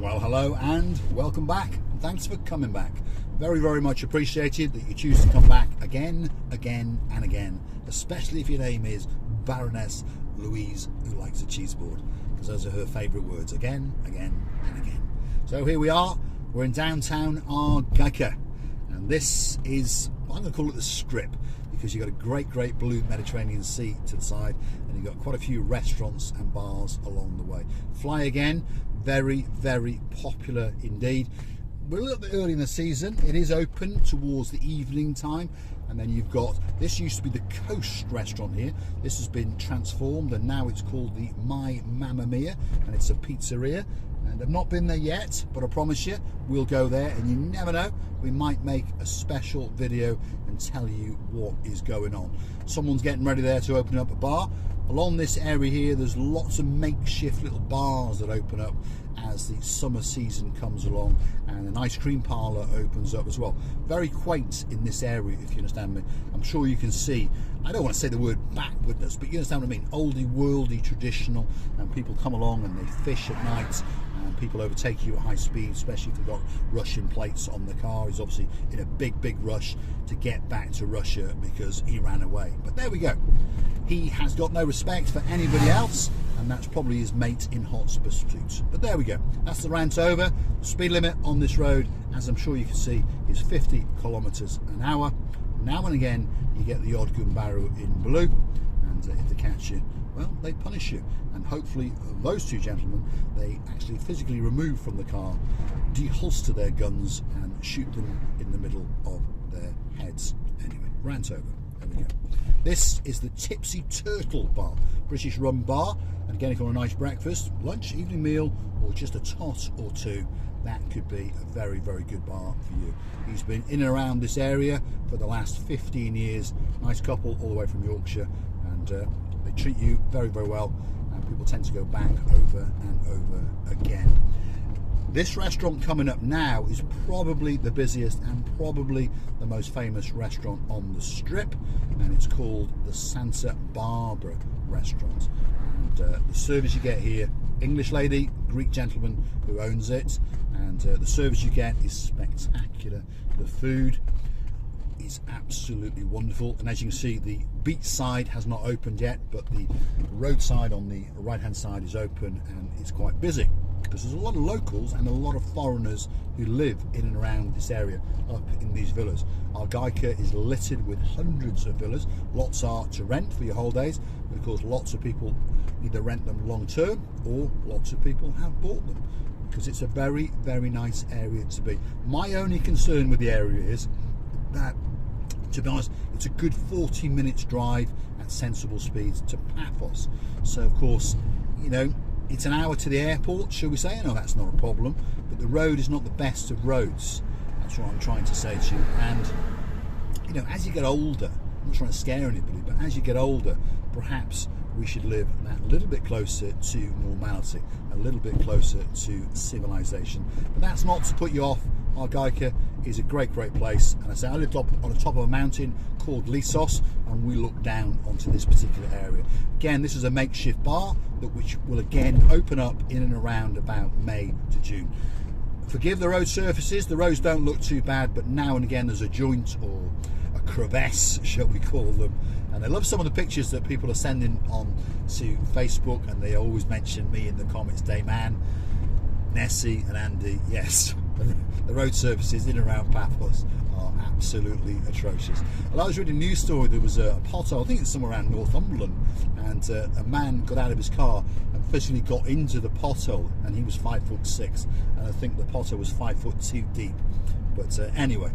Well, hello and welcome back. Thanks for coming back. Very, very much appreciated that you choose to come back again and again, especially if your name is Baroness Louise, who likes a cheese board, because those are her favourite words, again and again. So here we are, we're in downtown Argaka, and this is, I'm going to call it the Strip, because you've got a great blue Mediterranean Sea to the side, and you've got quite a few restaurants and bars along the way. Fly again, very, very popular indeed. We're a little bit early in the season. It is open towards the evening time, and then you've got, this used to be the Coast restaurant here. This has been transformed and now it's called the My Mamma Mia, and it's a pizzeria. And I've not been there yet, but I promise you we'll go there, and you never know, we might make a special video and tell you what is going on. Someone's getting ready there to open up a bar. Along this area here, there's lots of makeshift little bars that open up as the summer season comes along, and an ice cream parlour opens up as well. Very quaint in this area, if you understand me. I'm sure you can see, I don't want to say the word backwardness, but you understand what I mean, oldie worldy, traditional, and people come along and they fish at night, and people overtake you at high speed, especially if they've got Russian plates on the car. He's obviously in a big rush to get back to Russia because he ran away. But there we go. He has got no respect for anybody else, and that's probably his mate in hot pursuit. But there we go. That's the rant over. The speed limit on this road, as I'm sure you can see, is 50 kilometres an hour. Now and again, you get the odd gunbarrow in blue, and if they catch you, well, they punish you. And hopefully those two gentlemen, they actually physically remove from the car, deholster their guns and shoot them in the middle of their heads. Anyway, rant over. There we go. This is the Tipsy Turtle Bar, British rum bar, and again, if you want a nice breakfast, lunch, evening meal, or just a tot or two, that could be a very good bar for you. He's been in and around this area for the last 15 years. Nice couple all the way from Yorkshire, and they treat you very well, and people tend to go back over and over again. This restaurant coming up now is probably the busiest and probably the most famous restaurant on the Strip, and it's called the Santa Barbara restaurant. And the service you get here, English lady, Greek gentleman who owns it, and the service you get is spectacular. The food is absolutely wonderful, and as you can see, the beach side has not opened yet, but the roadside on the right hand side is open, and it's quite busy because there's a lot of locals and a lot of foreigners who live in and around this area up in these villas. Argaka is littered with hundreds of villas. Lots are to rent for your holidays, but of course lots of people either rent them long term, or lots of people have bought them, because it's a very nice area to be. My only concern with the area is that, to be honest, it's a good 40 minutes drive at sensible speeds to Paphos. So of course, you know, it's an hour to the airport, shall we say? No, that's not a problem, but the road is not the best of roads. That's what I'm trying to say to you. And you know, as you get older, I'm not trying to scare anybody, but as you get older, perhaps we should live that little bit closer to normality, a little bit closer to civilization. But that's not to put you off. Argaka is a great place, and I say I lived up on the top of a mountain called Lissos, and we look down onto this particular area. Again, this is a makeshift bar which will again open up in and around about May to June. Forgive the road surfaces, the roads don't look too bad, but now and again there's a joint or a crevasse, shall we call them. And I love some of the pictures that people are sending on to Facebook, and they always mention me in the comments. Dayman, Nessie and Andy, yes, the road surfaces in and around Paphos are absolutely atrocious. Well, I was reading a news story, there was a pothole, I think it's somewhere around Northumberland, and a man got out of his car and physically got into the pothole, and he was 5'6", and I think the pothole was 5'2" deep. But anyway,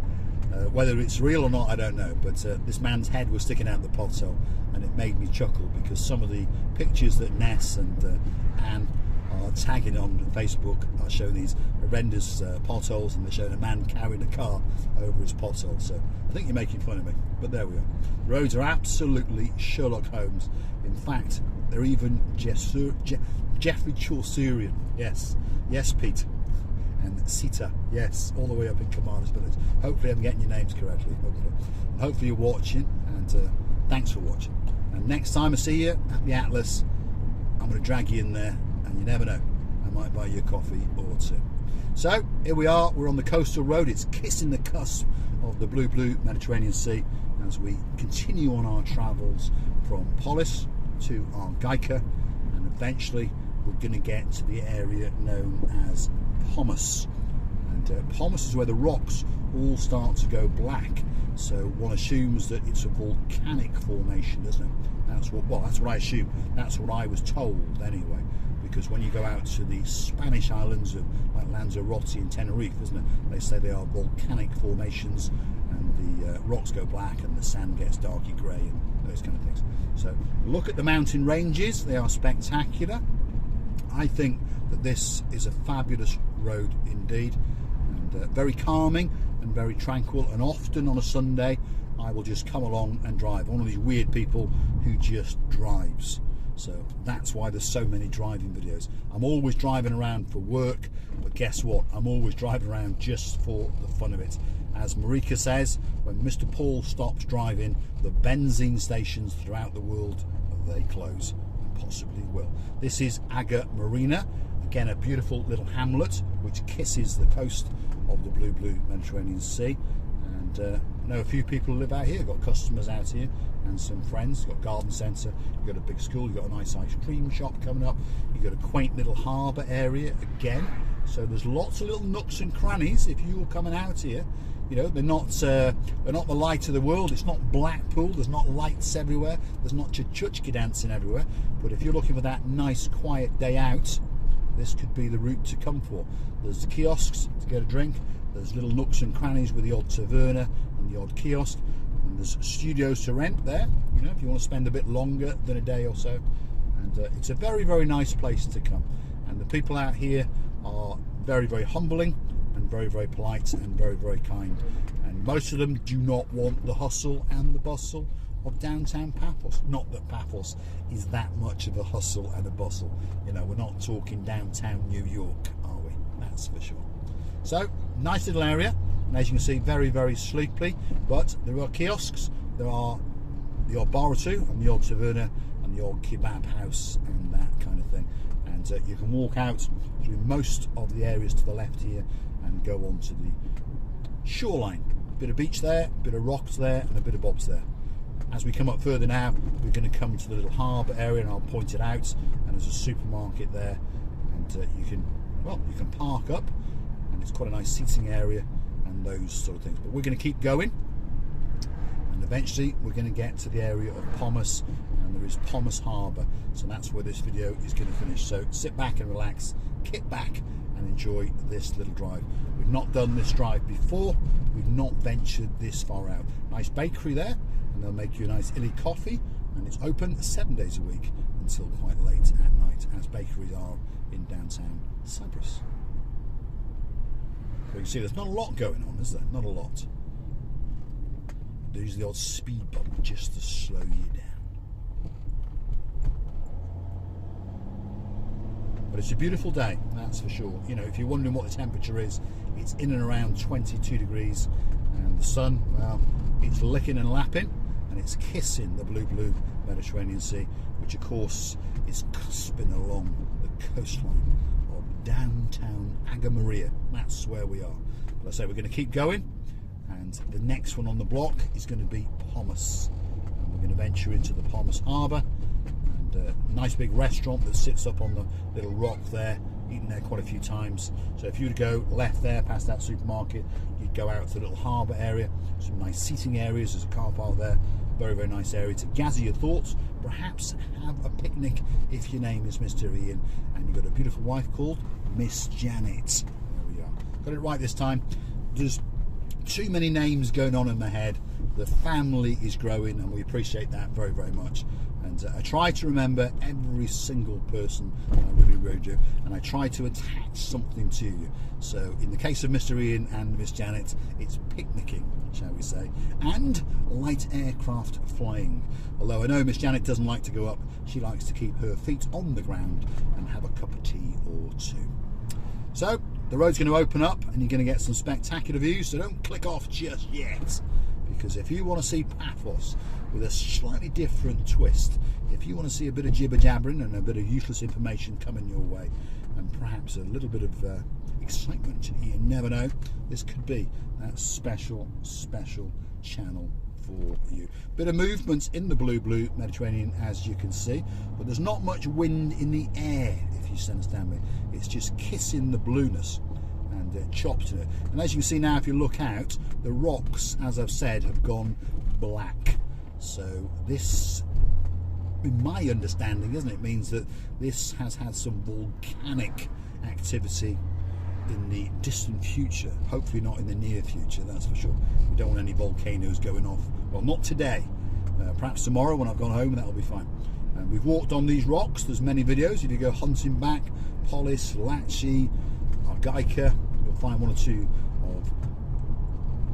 whether it's real or not, I don't know, but this man's head was sticking out the pothole, and it made me chuckle, because some of the pictures that Ness and Anne are tagging on Facebook are showing these horrendous potholes, and they're showing a man carrying a car over his pothole. So I think you're making fun of me, but there we are. The roads are absolutely Sherlock Holmes. In fact, they're even Geoffrey Chaucerian. Yes, Pete. And Sita, yes, all the way up in Commander's Village. Hopefully I'm getting your names correctly. Hopefully you're watching, and thanks for watching. And next time I see you at the Atlas, I'm going to drag you in there, and you never know, I might buy you a coffee or two. So here we are, we're on the coastal road. It's kissing the cusp of the blue Mediterranean Sea as we continue on our travels from Paphos to Argaka, and eventually we're going to get to the area known as Pomos. And Pomos is where the rocks all start to go black, so one assumes that it's a volcanic formation, doesn't it? That's what I assume. That's what I was told anyway, because when you go out to the Spanish islands of like Lanzarote and Tenerife, isn't it, they say they are volcanic formations, and the rocks go black and the sand gets darky grey and those kind of things. So look at the mountain ranges, they are spectacular. I think that this is a fabulous road indeed, and very calming and very tranquil, and often on a Sunday I will just come along and drive. I'm one of these weird people who just drives, so that's why there's so many driving videos. I'm always driving around for work, but guess what, I'm always driving around just for the fun of it. As Marika says, when Mr. Paul stops driving, the benzene stations throughout the world, they close, and possibly will. This is Aga Marina, again a beautiful little hamlet which kisses the coast of the blue Mediterranean Sea. And I know a few people who live out here, got customers out here and some friends. Got a garden centre, you've got a big school, you've got a nice ice cream shop coming up, you've got a quaint little harbour area again. So there's lots of little nooks and crannies if you're coming out here. You know, they're not the light of the world. It's not Blackpool, there's not lights everywhere, there's not chuchki dancing everywhere, but if you're looking for that nice quiet day out, this could be the route to come for. There's kiosks to get a drink, there's little nooks and crannies with the odd taverna and the odd kiosk, and there's studios to rent there, you know, if you want to spend a bit longer than a day or so. And it's a very, very nice place to come. And the people out here are very, very humbling and very, very polite and very, very kind. And most of them do not want the hustle and the bustle of downtown Paphos. Not that Paphos is that much of a hustle and a bustle. You know, we're not talking downtown New York, are we? That's for sure. So, nice little area, and as you can see, very, very sleepy, but there are kiosks, there are the odd bar or two, and the odd taverna, and the odd kebab house, and that kind of thing. And you can walk out through most of the areas to the left here, and go on to the shoreline. A bit of beach there, a bit of rocks there, and a bit of bobs there. As we come up further now, we're going to come to the little harbour area, and I'll point it out, and there's a supermarket there, and you can park up, and it's quite a nice seating area and those sort of things. But we're going to keep going, and eventually we're going to get to the area of Pomos, and there is Pomos Harbour, so that's where this video is going to finish. So sit back and relax, kick back and enjoy this little drive. We've not done this drive before, we've not ventured this far out. Nice bakery there, and they'll make you a nice illy coffee, and it's open 7 days a week until quite late at night, as bakeries are in downtown Cyprus. So you can see there's not a lot going on, is there? Not a lot. There's the odd speed bump just to slow you down. But it's a beautiful day, that's for sure. You know, if you're wondering what the temperature is, it's in and around 22 degrees, and the sun, well, it's licking and lapping, and it's kissing the blue Mediterranean Sea, which of course is cusping along the coastline of downtown Aga Marina. That's where we are. But I say we're going to keep going, and the next one on the block is going to be Pomos, and we're going to venture into the Pomos Harbour. Nice big restaurant that sits up on the little rock there, eaten there quite a few times. So if you were to go left there past that supermarket, you'd go out to the little harbour area, some nice seating areas, there's a car park there, very, very nice area to gather your thoughts, perhaps have a picnic if your name is Mr. Ian and you've got a beautiful wife called Miss Janet. There we are, got it right this time. There's too many names going on in my head. The family is growing, and we appreciate that very, very much. And I try to remember every single person, I really, really do, and I try to attach something to you. So in the case of Mr. Ian and Miss Janet, it's picnicking, shall we say, and light aircraft flying. Although I know Miss Janet doesn't like to go up, she likes to keep her feet on the ground and have a cup of tea or two. So the road's going to open up, and you're going to get some spectacular views, so don't click off just yet. Because if you want to see Paphos with a slightly different twist, if you want to see a bit of jibber jabbering and a bit of useless information coming your way, and perhaps a little bit of excitement. You never know, this could be that special channel for you. Bit of movement in the blue Mediterranean, as you can see, but there's not much wind in the air, if you understand me. It's just kissing the blueness and chopped in it. And as you can see now, if you look out, the rocks, as I've said, have gone black. So this, in my understanding, isn't it, means that this has had some volcanic activity in the distant future. Hopefully not in the near future, that's for sure. We don't want any volcanoes going off. Well, not today. Perhaps tomorrow when I've gone home, that'll be fine. We've walked on these rocks. There's many videos. If you go hunting back, Pomos, Lachi, Argaka, you'll find one or two of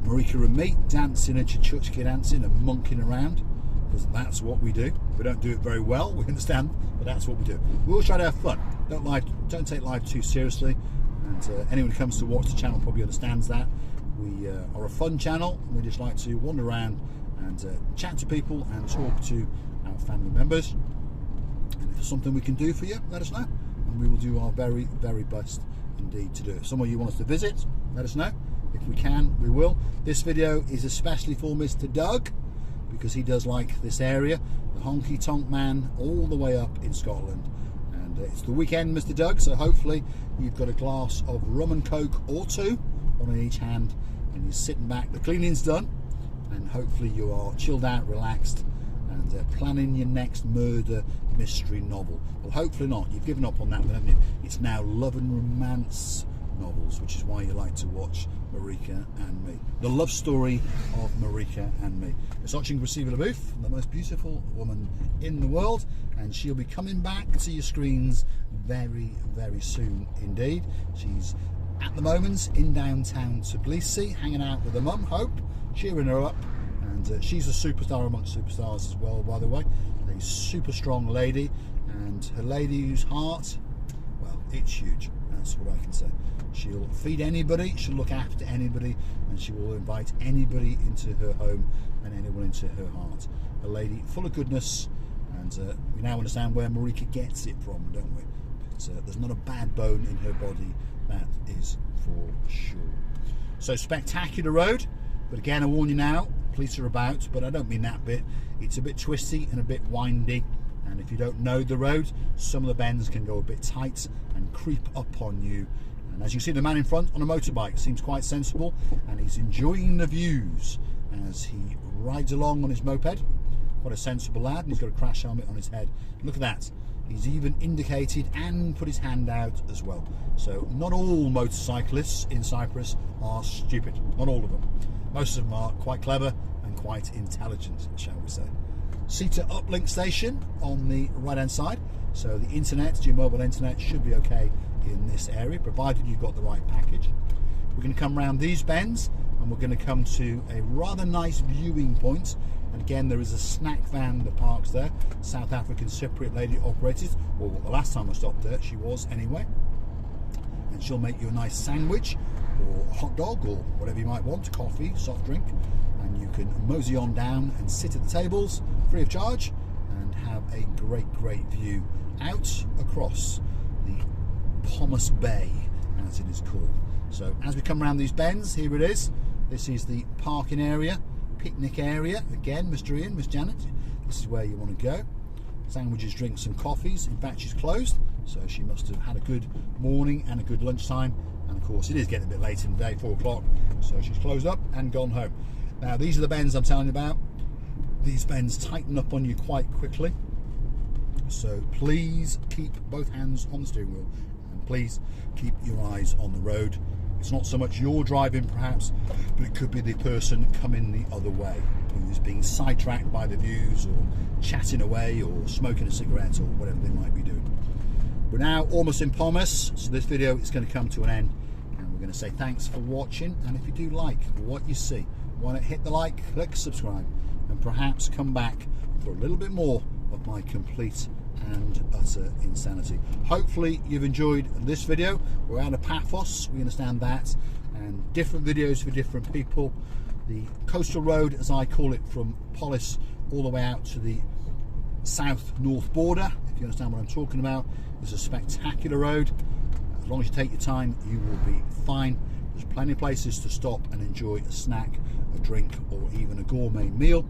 Marika and me dancing and Chuchka dancing and monkeying around, because that's what we do. We don't do it very well, we understand, but that's what we do. We always try to have fun. Don't take life too seriously, and anyone who comes to watch the channel probably understands that. We are a fun channel, and we just like to wander around and chat to people and talk to our family members. And if there's something we can do for you, let us know, and we will do our very best indeed to do it. If some of you want us to visit, let us know. If we can, we will. This video is especially for Mr. Doug, because he does like this area, the honky tonk man all the way up in Scotland. And it's the weekend, Mr. Doug, so hopefully you've got a glass of rum and coke or two, one in each hand, and you're sitting back, the cleaning's done, and hopefully you are chilled out, relaxed, and planning your next murder mystery novel. Well, hopefully not. You've given up on that one, haven't you? It's now love and romance novels, which is why you like to watch Marika and Me. The love story of Marika and Me. It's watching Receiver LaBouffe, the most beautiful woman in the world, and she'll be coming back to your screens very soon indeed. She's at the moment in downtown Tbilisi, hanging out with her mum, Hope, cheering her up, and she's a superstar amongst superstars as well, by the way. A super strong lady, and her lady's heart, well, it's huge. That's what I can say. She'll feed anybody, she'll look after anybody, and she will invite anybody into her home and anyone into her heart. A lady full of goodness, and we now understand where Marika gets it from, don't we? But there's not a bad bone in her body, that is for sure. So spectacular road, but again, I warn you now, police are about, but I don't mean that bit. It's a bit twisty and a bit windy, and if you don't know the road, some of the bends can go a bit tight and creep up on you. And as you see, the man in front on a motorbike seems quite sensible, and he's enjoying the views as he rides along on his moped. Quite a sensible lad, and he's got a crash helmet on his head. Look at that. He's even indicated and put his hand out as well. So not all motorcyclists in Cyprus are stupid. Not all of them. Most of them are quite clever and quite intelligent, shall we say. Sita uplink station on the right hand side. So the internet, your mobile internet, should be okay in this area, provided you've got the right package. We're going to come around these bends, and we're going to come to a rather nice viewing point. And again, there is a snack van that parks there. South African Cypriot lady operated, or the last time I stopped there, she was anyway. And she'll make you a nice sandwich, or a hot dog, or whatever you might want, coffee, soft drink. And you can mosey on down and sit at the tables, free of charge, and have a great view out across the Pomos Bay, as it is called. So as we come around these bends, here it is. This is the parking area, picnic area. Again, Mr. Ian, Miss Janet, this is where you want to go. Sandwiches, drinks and coffees. In fact, she's closed, so she must have had a good morning and a good lunchtime. And of course, it is getting a bit late in the day, 4 o'clock, so she's closed up and gone home. Now, these are the bends I'm telling you about. These bends tighten up on you quite quickly, so please keep both hands on the steering wheel, and please keep your eyes on the road. It's not so much you're driving perhaps, but it could be the person coming the other way who's being sidetracked by the views, or chatting away, or smoking a cigarette, or whatever they might be doing. We're now almost in Pomos, so this video is going to come to an end, and we're going to say thanks for watching. And if you do like what you see, why not hit the like, click subscribe, and perhaps come back for a little bit more of my complete and utter insanity. Hopefully you've enjoyed this video. We're out of Paphos, we understand that, and different videos for different people. The coastal road, as I call it, from Pomos all the way out to the south-north border, if you understand what I'm talking about, is a spectacular road. As long as you take your time, you will be fine. There's plenty of places to stop and enjoy a snack, a drink, or even a gourmet meal.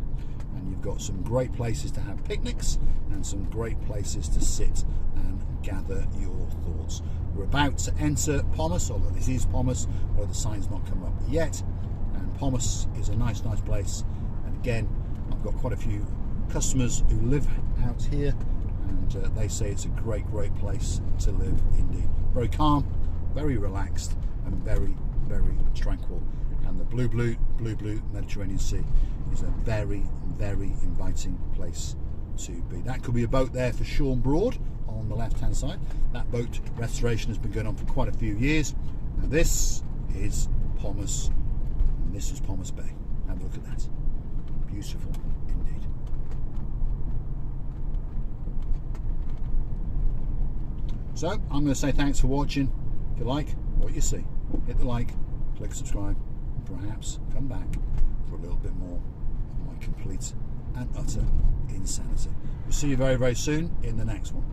And you've got some great places to have picnics and some great places to sit and gather your thoughts. We're about to enter Pomos, although this is Pomos, although the sign's not come up yet. And Pomos is a nice place. And again, I've got quite a few customers who live out here, and they say it's a great place to live indeed. Very calm, very relaxed, and very tranquil. And the blue Mediterranean Sea is a very inviting place to be. That could be a boat there for Sean Broad on the left hand side. That boat restoration has been going on for quite a few years. Now this is Pomos, and this is Pomos Bay. Have a look at that. Beautiful indeed. So I'm going to say thanks for watching. If you like what you see, hit the like, click subscribe, and perhaps come back for a little bit more of my complete and utter insanity. We'll see you very soon in the next one.